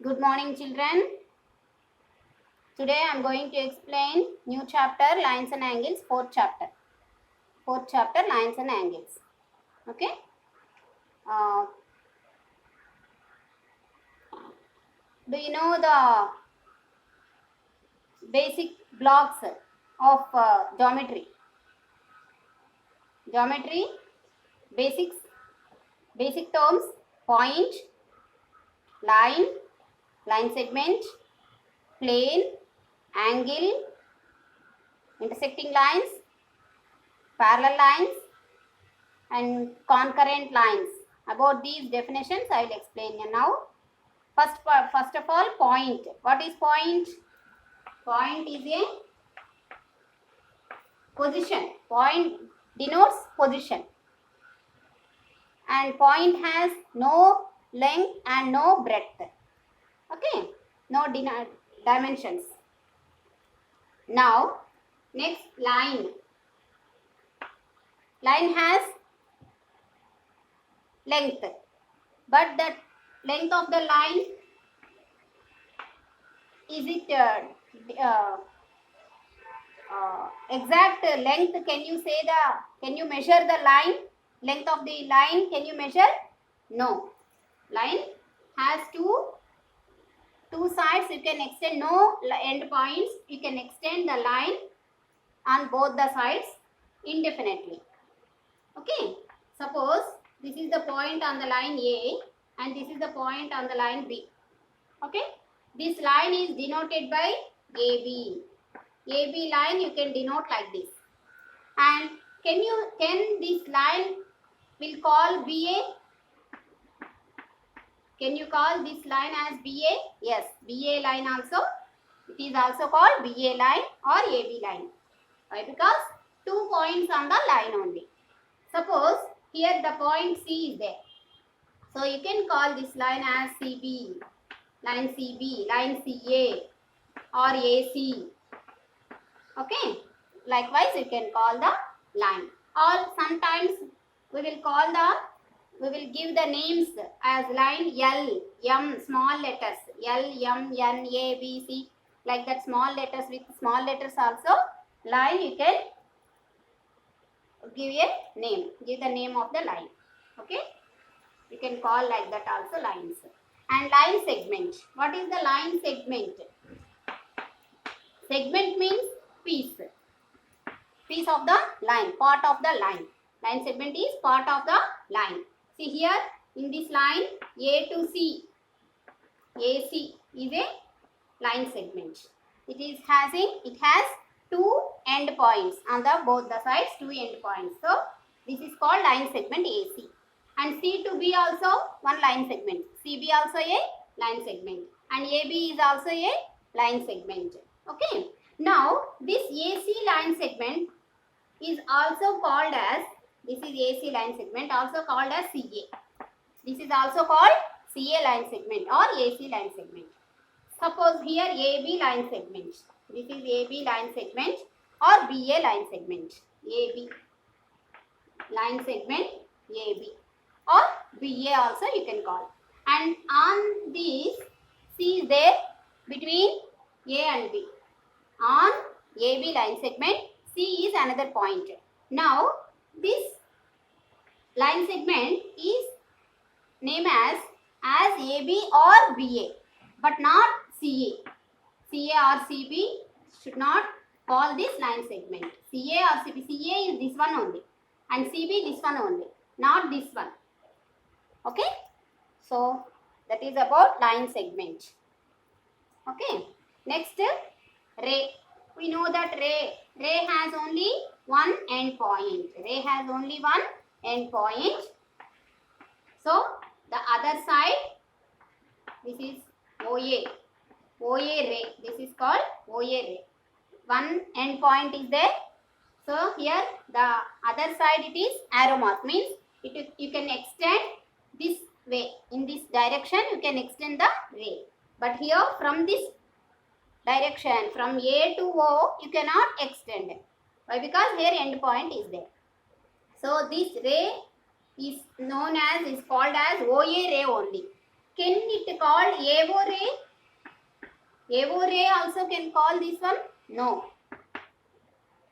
Good morning, children. Today I am going to explain new chapter lines and angles, fourth chapter. Fourth chapter lines and angles. Okay. Uh, do you know the basic blocks of geometry? Geometry basics, basic terms: point, line, line segment, plane, angle, intersecting lines, parallel lines, and concurrent lines. About these definitions I will explain you now. First of all, point. What is point? Point is a position. Point denotes position, and point has no length and no breadth. Okay, no dimensions. Now, next, line. Line has length, but the length of the line, is it exact length? Can you measure the line? Length of the line, can you measure? No. Line has two sides. You can extend, no end points. You can extend the line on both the sides indefinitely. Okay. Suppose this is the point on the line A and this is the point on the line B. Okay. This line is denoted by AB. AB line you can denote like this. And can this line will call BA? Can you call this line as BA? Yes, BA line also. It is also called BA line or AB line. Why? Because 2 points on the line only. Suppose here the point C is there. So you can call this line as CB, line CB, line CA or AC. Okay. Likewise, you can call the line. Or sometimes we will give the names as line L, M, small letters, L, M, N, A, B, C, like that, small letters. With small letters also, line you can give a name, give the name of the line. Okay, you can call like that also lines. And line segment. What is the line segment? Segment means piece of the line, part of the line. Line segment is part of the line. See here, in this line A to C, AC is a line segment. It has 2 end points on the both the sides, 2 end points. So this is called line segment AC. And C to B also one line segment. CB also a line segment. And AB is also a line segment. Okay. Now this AC line segment is also called as, this is AC line segment, also called as CA. This is also called CA line segment or AC line segment. Suppose here AB line segment. This is AB line segment or BA line segment. AB line segment, AB or BA also you can call. And on this, C is there between A and B. On AB line segment, C is another point. Now this line segment is named as AB or BA, but not CA. CA or CB should not call this line segment. CA or CB. CA is this one only and CB this one only, not this one. Okay. So that is about line segment. Okay. Next, ray. We know that ray has only one end point. Ray has only one end point. So the other side, this is OA ray. This is called OA ray. One end point is there. So here the other side, it is arrow mark, means you can extend this way. In this direction you can extend the ray. But here from this direction, from A to O, you cannot extend. Why? Because here end point is there. So this ray is called as OA ray only. Can it call AO ray? AO ray also can call this one? No.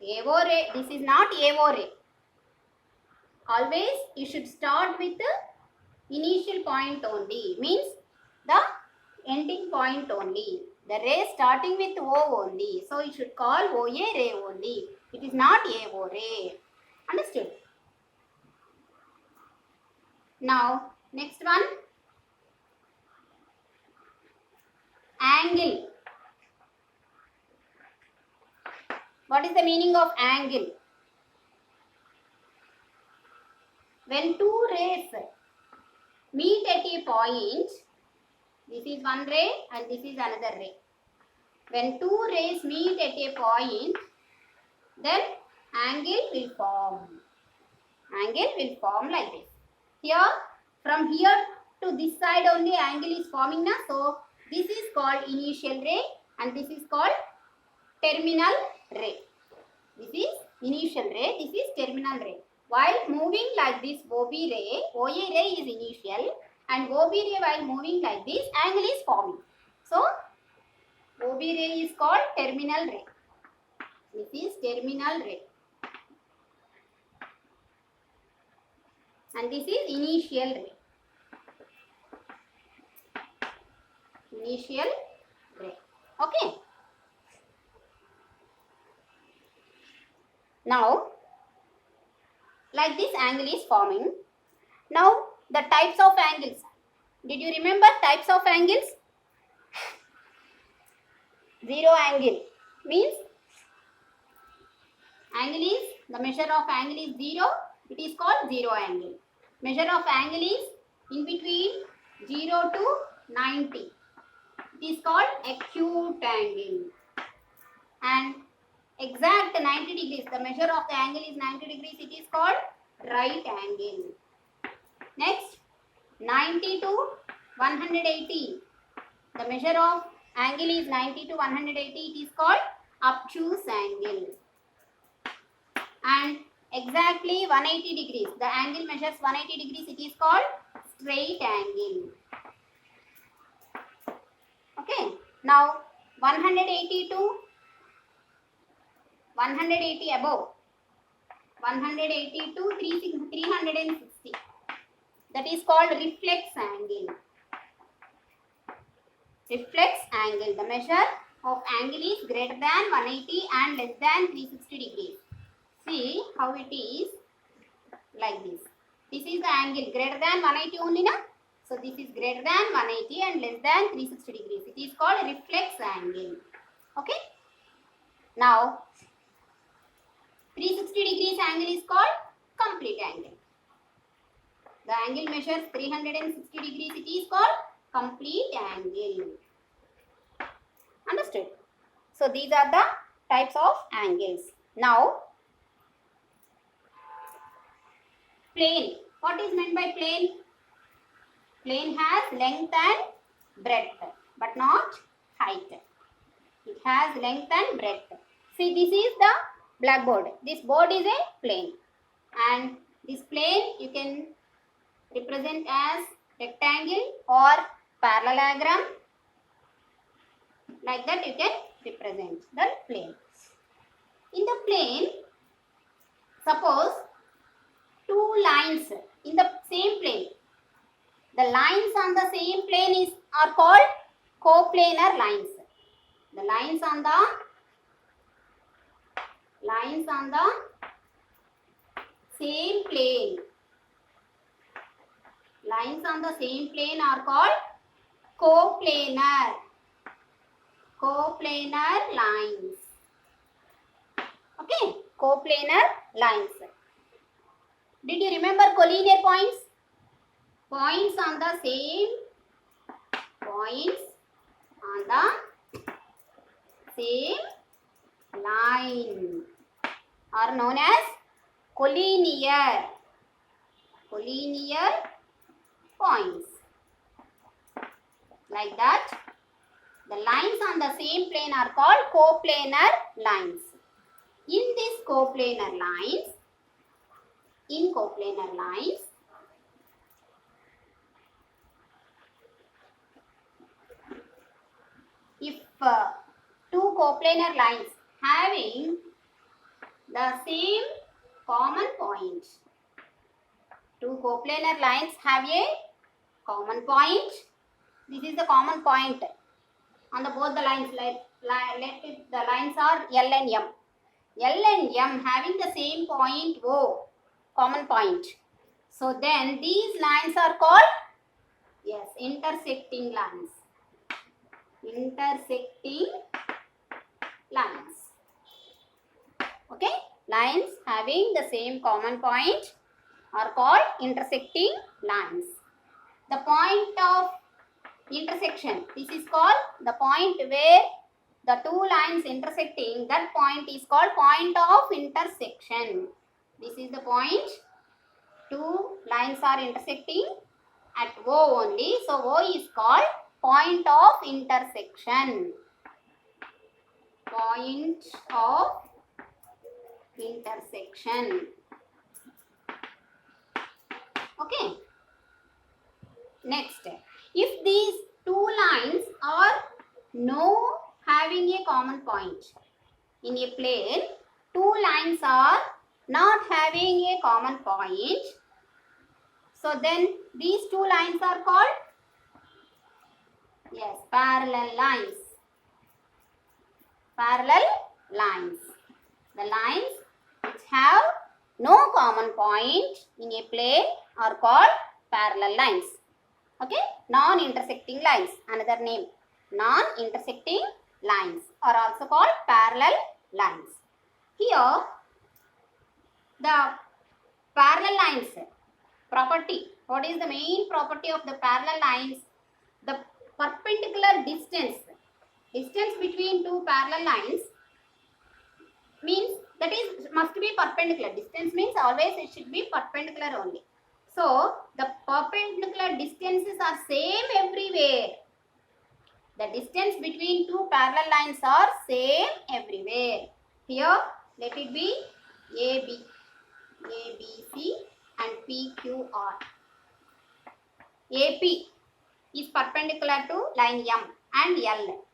AO ray, this is not AO ray. Always you should start with the initial point only, means the ending point only. The ray starting with O only. So you should call OA ray only. It is not AO ray. Understood? Now, next one. Angle. What is the meaning of angle? When two rays meet at a point, this is one ray and this is another ray. When two rays meet at a point, then angle will form. Angle will form like this. Here, from here to this side only angle is forming now. So, this is called initial ray and this is called terminal ray. This is initial ray, this is terminal ray. While moving like this OB ray, OA ray is initial and OB ray while moving like this angle is forming. So, OB ray is called terminal ray. This is terminal ray. And this is initial ray. Initial ray. Okay. Now, like this angle is forming. Now, the types of angles. Did you remember types of angles? Zero angle means angle is, the measure of angle is 0. It is called zero angle. Measure of angle is in between 0 to 90. It is called acute angle. And exact 90 degrees. The measure of the angle is 90 degrees. It is called right angle. Next, 90 to 180. The measure of angle is 90 to 180. It is called obtuse angle. And exactly 180 degrees. The angle measures 180 degrees. It is called straight angle. Okay. Now, 180 to 180 above. 180 to 360. That is called reflex angle. Reflex angle. The measure of angle is greater than 180 and less than 360 degrees. See how it is like this. This is the angle greater than 180 only, na? So this is greater than 180 and less than 360 degrees. It is called reflex angle. Okay. Now, 360 degrees angle is called complete angle. The angle measures 360 degrees. It is called complete angle. Understood? So these are the types of angles. Now, plane. What is meant by plane? Plane has length and breadth, but not height. It has length and breadth. See, this is the blackboard. This board is a plane. And this plane you can represent as rectangle or parallelogram. Like that you can represent the plane. In the plane, suppose two lines in the same plane. The lines on the same plane are called coplanar lines. The lines on the same plane. Lines on the same plane are called coplanar. Coplanar lines. Okay, coplanar lines. Did you remember collinear points? Points on the same line are known as collinear. Collinear points. Like that, the lines on the same plane are called coplanar lines. In coplanar lines, two coplanar lines having the same common point. Two coplanar lines have a common point. This is the common point on the both the lines. The lines are L and M. L and M having the same point O, common point. So then these lines are called, yes, intersecting lines. Intersecting lines. Okay, lines having the same common point are called intersecting lines. The point of intersection, this is called the point where the two lines intersecting, that point is called point of intersection. This is the point. Two lines are intersecting at O only, so O is called point of intersection. Point of intersection. Okay. Next, if these two lines are having a common point in a plane, two lines are not having a common point, so then these two lines are called, yes, parallel lines. Parallel lines. The lines which have no common point in a plane are called parallel lines. Okay, non-intersecting lines, another name. Non-intersecting lines are also called parallel lines. Here, the parallel lines property. What is the main property of the parallel lines? The perpendicular distance. Distance between two parallel lines means that is must be perpendicular. Distance means always it should be perpendicular only. So the perpendicular distances are same everywhere. The distance between two parallel lines are same everywhere. Here let it be AB, ABC and PQR. AP is perpendicular to line M and L,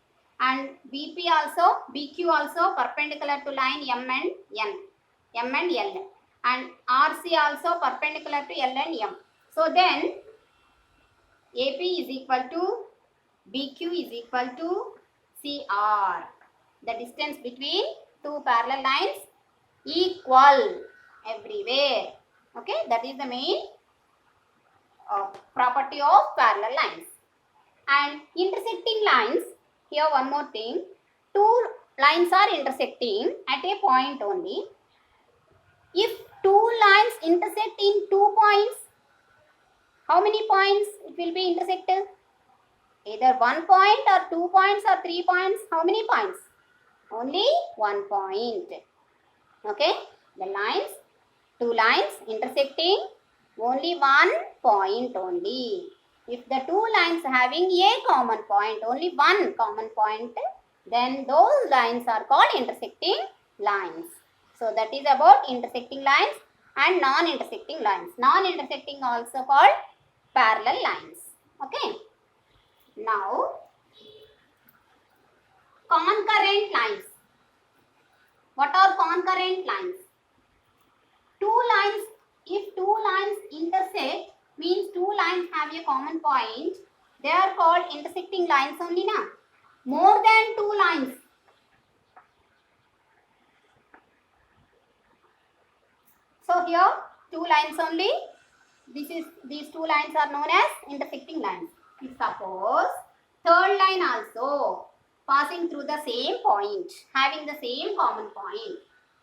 and BQ also perpendicular to line M and L, and RC also perpendicular to L and M. So then AP is equal to BQ is equal to CR. The distance between two parallel lines equal everywhere. Okay, that is the main property of parallel lines. And intersecting lines, here one more thing, two lines are intersecting at a point only. If two lines intersect in 2 points, how many points it will be intersected? Either 1 point or 2 points or 3 points. How many points? Only 1 point. Okay, the lines, two lines intersecting only 1 point only. If the two lines having a common point, only one common point, then those lines are called intersecting lines. So that is about intersecting lines and non-intersecting lines. Non-intersecting also called parallel lines. Okay. Now, concurrent lines. What are concurrent lines? Two lines, if two lines intersect, means two lines have a common point, they are called intersecting lines only now. More than two lines. So here two lines only. These two lines are known as intersecting lines. If suppose third line also passing through the same point, having the same common point.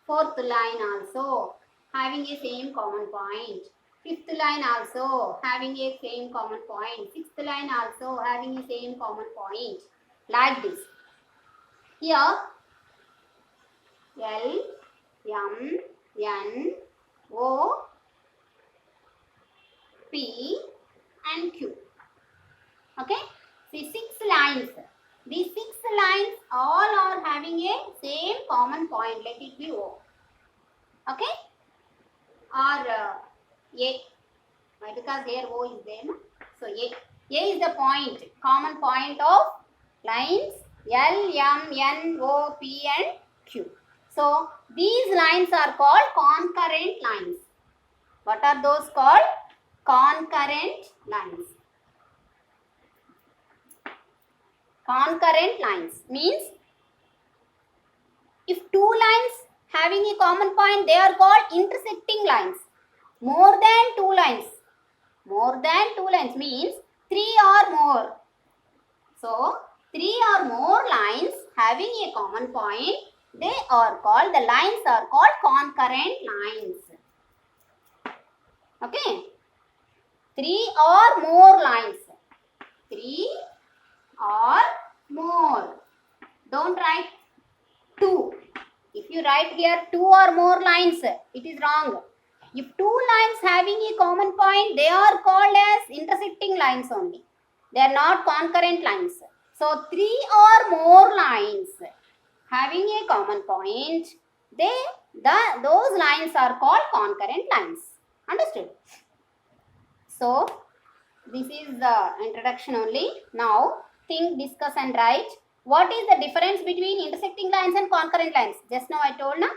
Fourth line also having a same common point. Fifth line also having a same common point. Sixth line also having a same common point. Like this. Here L, M, N, O, P and Q. Okay. See 6 lines. These 6 lines all are having a same common point. Let it be O. Okay. Or A. Why? Because here O is there. No? So A is the point, common point of lines L, M, N, O, P and Q. So these lines are called concurrent lines. What are those called? Concurrent lines. Concurrent lines means if two lines having a common point, they are called intersecting lines. More than two lines means three or more. So three or more lines having a common point, the lines are called concurrent lines. Okay. Three or more lines. Three or more. Don't write two. If you write here two or more lines, it is wrong. If two lines having a common point, they are called as intersecting lines only. They are not concurrent lines. So three or more lines having a common point, those lines are called concurrent lines. Understood? So this is the introduction only. Now think, discuss and write. What is the difference between intersecting lines and concurrent lines? Just now I told na.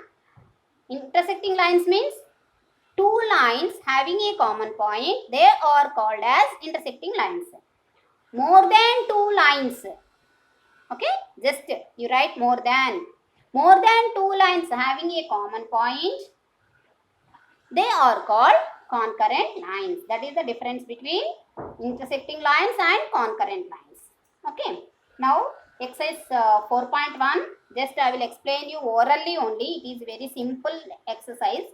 Intersecting lines means two lines having a common point, they are called as intersecting lines. More than two lines. Okay, just you write more than. More than two lines having a common point, they are called concurrent lines. That is the difference between intersecting lines and concurrent lines. Okay, now exercise 4.1, just I will explain you orally only. It is very simple exercise.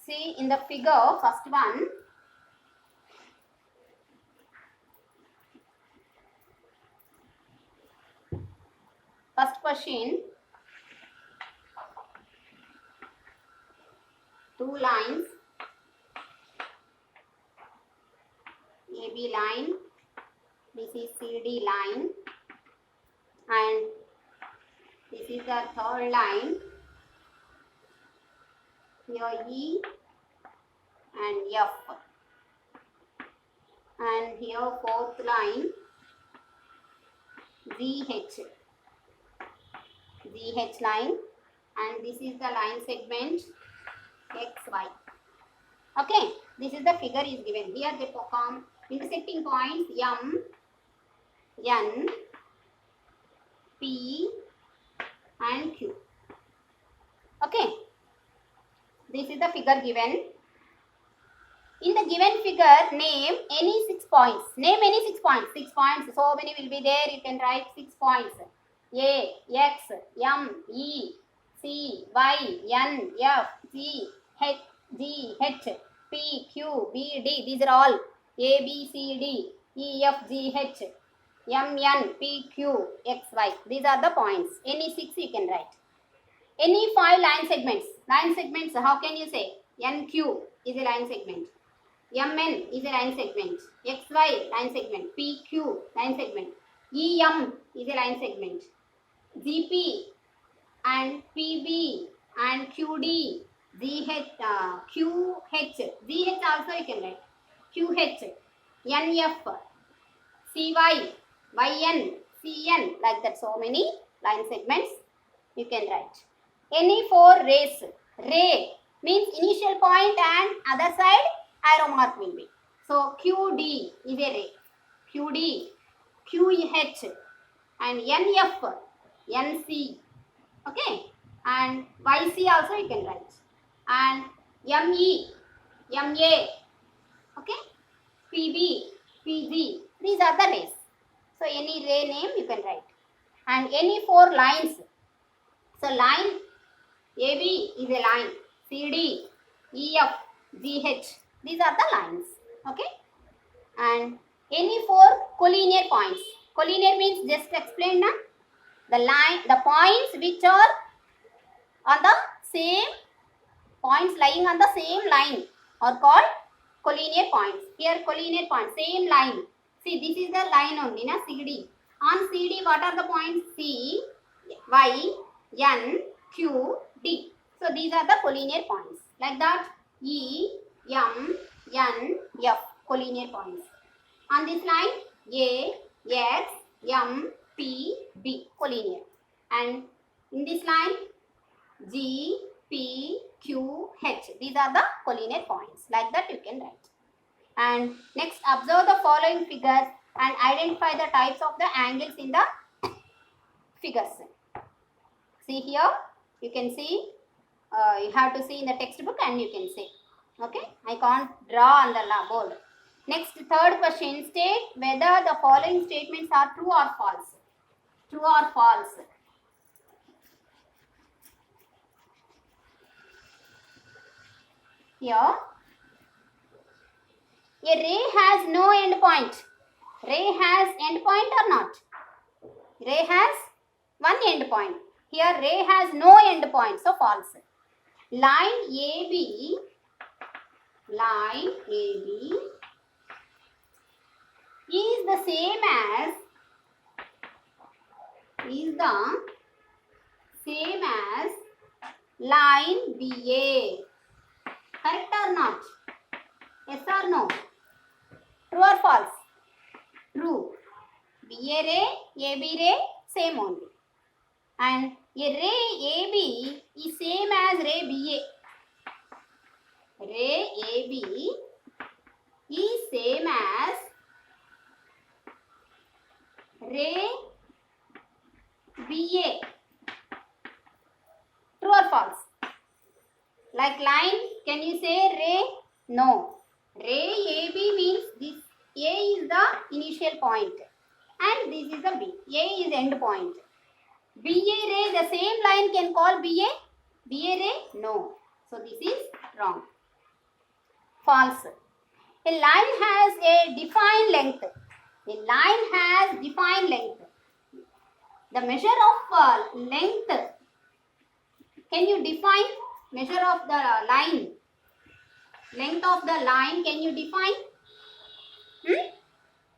See in the figure, first one, first question, two lines, AB line, this is CD line, and this is the third line, here E and F, and here fourth line, GH line, and this is the line segment XY. Okay, this is the figure is given. Here they form intersecting points M, N, P and Q. Okay, this is the figure given. In the given figure, name any 6 points. Name any 6 points. 6 points. So many will be there. You can write 6 points. A, X, M, E, C, Y, N, F, G, H, P, Q, B, D. These are all A, B, C, D, E, F, G, H, M, N, P, Q, X, Y. These are the points. Any 6 you can write. Any 5 line segments. Line segments, how can you say? NQ is a line segment. MN is a line segment. XY line segment. PQ line segment. EM is a line segment. GP and PB and QD, QH also you can write. QH, NF, CY, YN, CN, like that. So many line segments you can write. Any 4 rays. Ray means initial point and other side arrow mark will be. So QD is a ray. QD, QH and NF, NC. Okay, and YC also you can write. And ME, MA. Okay, PB, PG. These are the rays. So any ray name you can write. And any 4 lines. So line AB is a line. CD, EF, GH. These are the lines. Okay. And any 4 collinear points. Collinear means just explain na. The points which are on the same points lying on the same line are called collinear points. Here collinear points, same line. See, this is the line only na, CD. On CD what are the points? C, Y, N, Q, D. So these are the collinear points. Like that, E, M, N, F, collinear points. On this line, A, X, M, P, B, collinear. And in this line, G, P, Q, H. These are the collinear points. Like that you can write. And next, observe the following figures and identify the types of the angles in the figures. See here, you can see, you have to see in the textbook and you can see. Okay, I can't draw on the board. Next, third question, state whether the following statements are true or false. True or false. Here, a ray has no end point. Ray has end point or not? Ray has one end point. Here ray has no end point, so false. Line AB is the same as line BA. Correct or not? Yes or no? True or false? True. BA ray, AB ray, same only. And a ray AB is same as ray BA. Ray AB is same as ray BA. True or false? Like line, can you say ray? No. Ray AB means this A is the initial point and this is the B. A is end point. BA ray, the same line can call BA? BA ray? No. So this is wrong. False. A line has a defined length. A line has defined length. The measure of length, can you define measure of the line? Length of the line, can you define?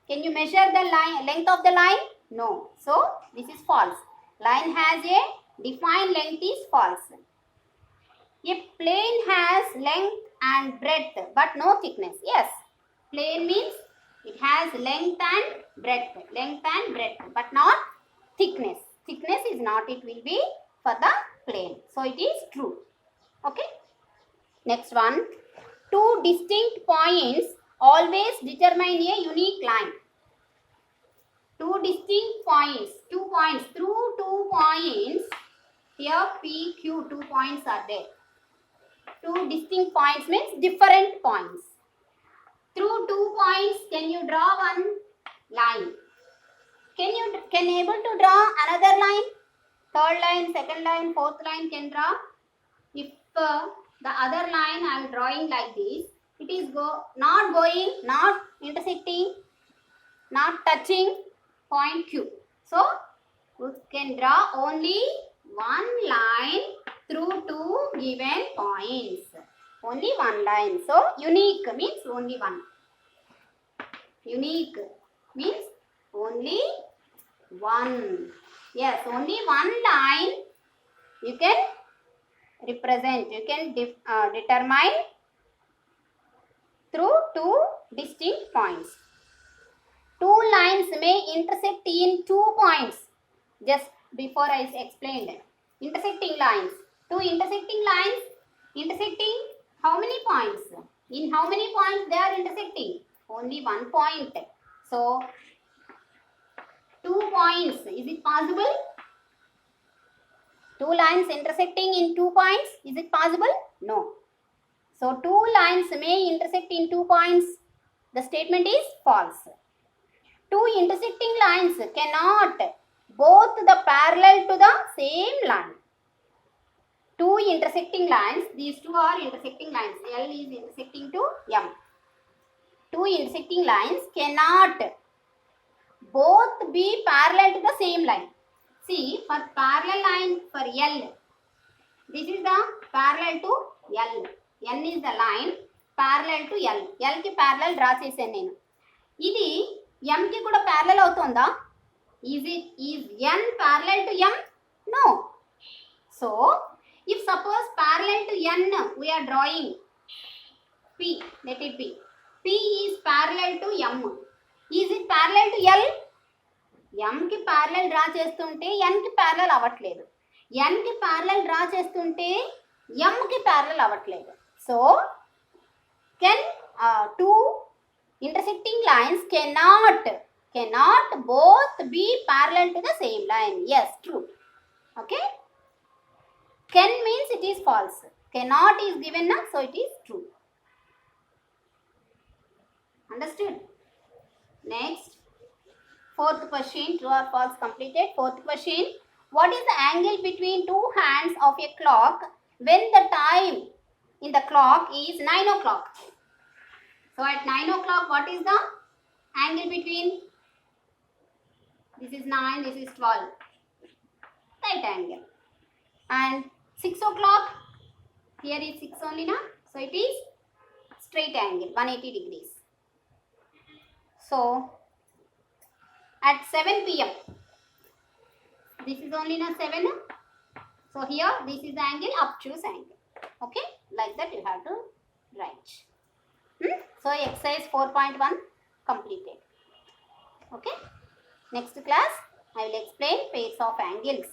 Can you measure the line, length of the line? No. So this is false. Line has a defined length is false. A plane has length and breadth but no thickness. Yes. Plane means it has length and breadth. Length and breadth but not thickness. Thickness is not, it will be for the plane. So it is true. Okay. Next one. Two distinct points always determine a unique line. Two distinct points, 2 points, through 2 points, here P, Q, 2 points are there. Two distinct points means different points. Through 2 points, can you draw one line? Can able to draw another line? Third line, second line, fourth line can draw. If the other line I am drawing like this, it is not going, not intersecting, not touching point Q. So, we can draw only one line through 2 given points. Only one line. So, unique means only one. Unique means only one. Yes, only one line you can represent. You can determine through 2 distinct points. 2 lines may intersect in 2 points. Just before I explained. Intersecting lines. 2 intersecting lines. Intersecting how many points? In how many points they are intersecting? Only 1 point. So, 2 points. Is it possible? 2 lines intersecting in 2 points. Is it possible? No. So, 2 lines may intersect in 2 points. The statement is false. 2 intersecting lines cannot both the parallel to the same line. 2 intersecting lines, these 2 are intersecting lines. L is intersecting to M. 2 intersecting lines cannot both be parallel to the same line. See, for parallel line for L, this is the parallel to L. N is the line parallel to L. L ki parallel draw చేశాను నేను. ఇది M కి కూడా parallel అవుతుందా? Is N parallel to M? No. So, if suppose parallel to N we are drawing P, let it be. P is parallel to M. Is it parallel to L? Enki parallel draw చేస్తుంటే ఎన్కి parallel అవ్వట్లేదు, ఎన్కి parallel draw చేస్తుంటే ఎంకి parallel అవ్వట్లేదు. So can two intersecting lines cannot both be parallel to the same line. Yes, true. Okay, can means it is false, cannot is given now, so it is true. Understood? Next, fourth question, true or false completed. Fourth question, what is the angle between two hands of a clock when the time in the clock is 9 o'clock? So at 9 o'clock, what is the angle between? This is 9, this is 12. Right angle. And 6 o'clock, here is 6 only now. So it is straight angle, 180 degrees. So at 7 p.m, this is only now 7. So here, this is the angle, obtuse angle. Okay, like that you have to write. So exercise 4.1 completed. Okay, next class I will explain pairs of angles.